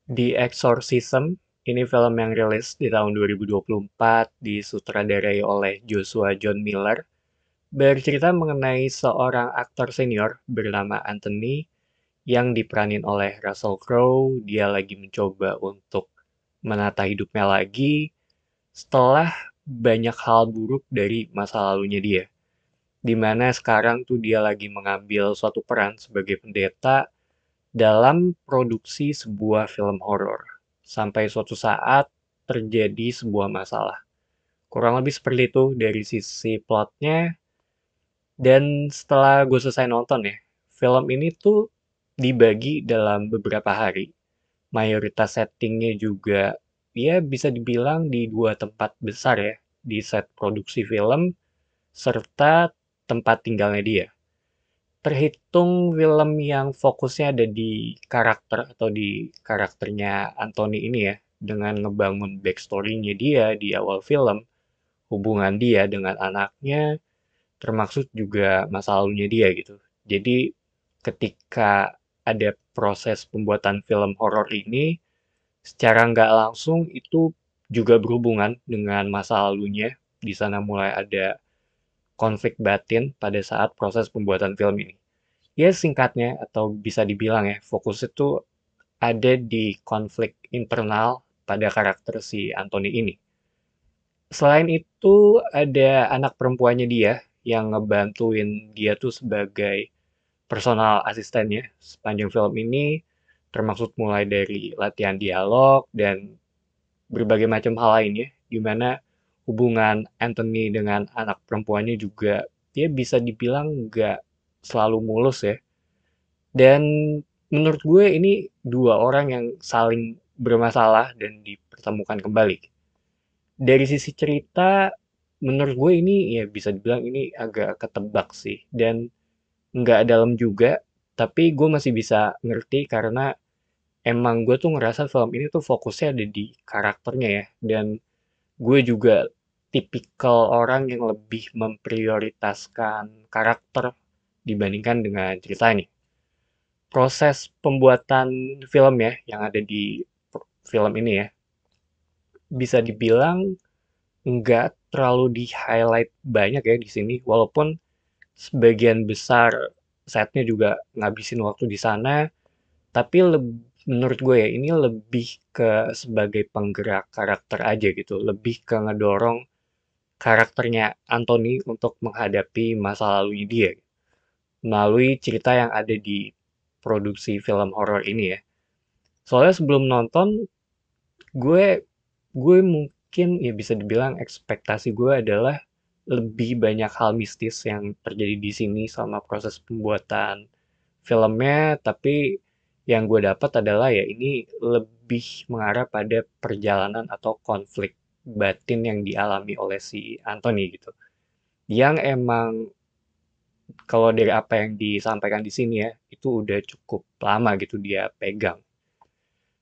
The Exorcism, ini film yang rilis di tahun 2024, disutradarai oleh Joshua John Miller, bercerita mengenai seorang aktor senior bernama Anthony yang diperanin oleh Russell Crowe. Dia lagi mencoba untuk menata hidupnya lagi setelah banyak hal buruk dari masa lalunya dia. Dimana sekarang tuh dia lagi mengambil suatu peran sebagai pendeta dalam produksi sebuah film horor. Sampai suatu saat terjadi sebuah masalah. Kurang lebih seperti itu dari sisi plotnya. Dan setelah gue selesai nonton ya, film ini tuh dibagi dalam beberapa hari. Mayoritas settingnya juga, ya bisa dibilang di dua tempat besar ya, di set produksi film, serta tempat tinggalnya dia. Terhitung film yang fokusnya ada di karakter atau di karakternya Anthony ini ya, dengan ngebangun backstory-nya dia di awal film, hubungan dia dengan anaknya, termasuk juga masa lalunya dia gitu. Jadi ketika ada proses pembuatan film horor ini, secara nggak langsung itu juga berhubungan dengan masa lalunya. Di sana mulai ada konflik batin pada saat proses pembuatan film ini. Ya singkatnya atau bisa dibilang ya, fokus itu ada di konflik internal pada karakter si Anthony ini. Selain itu ada anak perempuannya dia yang ngebantuin dia tuh sebagai personal asistennya sepanjang film ini, termasuk mulai dari latihan dialog dan berbagai macam hal lainnya, di mana hubungan Anthony dengan anak perempuannya juga dia bisa dibilang nggak selalu mulus ya. Dan menurut gue ini dua orang yang saling bermasalah dan dipertemukan kembali. Dari sisi cerita, menurut gue ini ya bisa dibilang ini agak ketebak sih. Dan nggak dalam juga, tapi gue masih bisa ngerti karena emang gue tuh ngerasa film ini tuh fokusnya ada di karakternya ya. Dan gue juga tipikal orang yang lebih memprioritaskan karakter dibandingkan dengan cerita ini. Proses pembuatan film ya yang ada di film ini ya bisa dibilang nggak terlalu di-highlight banyak ya di sini, walaupun sebagian besar setnya juga ngabisin waktu di sana, tapi menurut gue ya ini lebih ke sebagai penggerak karakter aja gitu, lebih ke ngedorong karakternya Anthony untuk menghadapi masa lalunya dia melalui cerita yang ada di produksi film horor ini ya. Soalnya sebelum nonton, gue gue mungkin ya bisa dibilang ekspektasi gue adalah lebih banyak hal mistis yang terjadi di sini selama proses pembuatan filmnya, tapi yang gue dapat adalah ya ini lebih mengarah pada perjalanan atau konflik batin yang dialami oleh si Anthony gitu. Yang emang kalau dari apa yang disampaikan di sini ya, itu udah cukup lama gitu dia pegang.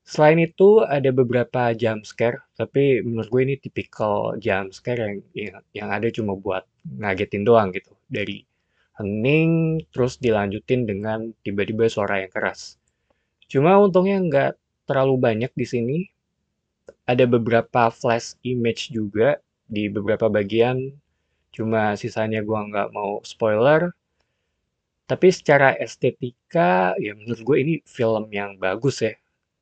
Selain itu ada beberapa jump scare, tapi menurut gue ini tipikal jump scare yang ada cuma buat ngagetin doang gitu. Dari hening terus dilanjutin dengan tiba-tiba suara yang keras. Cuma untungnya nggak terlalu banyak di sini. Ada beberapa flash image juga di beberapa bagian. Cuma sisanya gua nggak mau spoiler. Tapi secara estetika, ya menurut gue ini film yang bagus ya.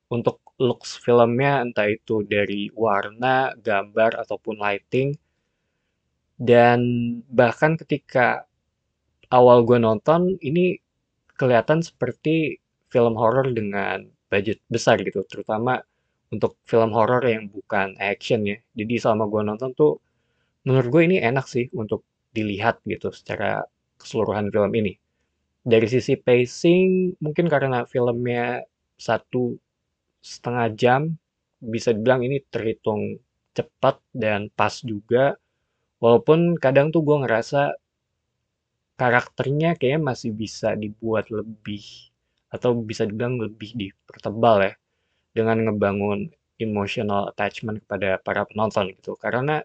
Untuk looks filmnya, entah itu dari warna, gambar, ataupun lighting. Dan bahkan ketika awal gue nonton, ini kelihatan seperti film horor dengan budget besar gitu. Terutama untuk film horor yang bukan action ya. Jadi selama gue nonton tuh, menurut gue ini enak sih untuk dilihat gitu secara keseluruhan film ini. Dari sisi pacing, mungkin karena filmnya 1,5 jam, bisa dibilang ini terhitung cepat dan pas juga. Walaupun kadang tuh gue ngerasa karakternya kayaknya masih bisa dibuat lebih, atau bisa dibilang lebih dipertebal ya, dengan ngebangun emotional attachment kepada para penonton gitu. Karena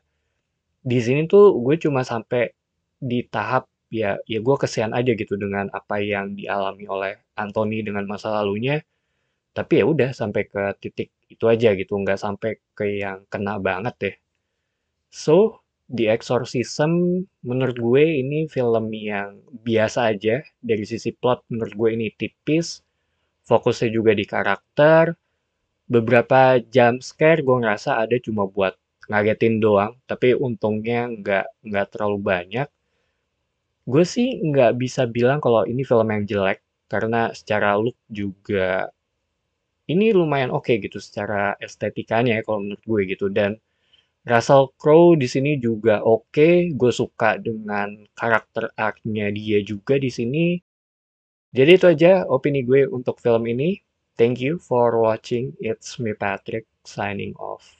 di sini tuh gue cuma sampai di tahap ya gue kesian aja gitu dengan apa yang dialami oleh Anthony dengan masa lalunya. Tapi ya udah sampai ke titik itu aja gitu, nggak sampai ke yang kena banget deh. So, The Exorcism menurut gue ini film yang biasa aja. Dari sisi plot menurut gue ini tipis, fokusnya juga di karakter. Beberapa jump scare gue ngerasa ada cuma buat ngagetin doang, tapi untungnya nggak terlalu banyak. Gue sih nggak bisa bilang kalau ini film yang jelek, karena secara look juga ini lumayan oke gitu secara estetikanya ya kalau menurut gue gitu. Dan Russell Crowe di sini juga oke, gue suka dengan karakter arc-nya dia juga di sini. Jadi itu aja opini gue untuk film ini. Thank you for watching. It's me Patrick signing off.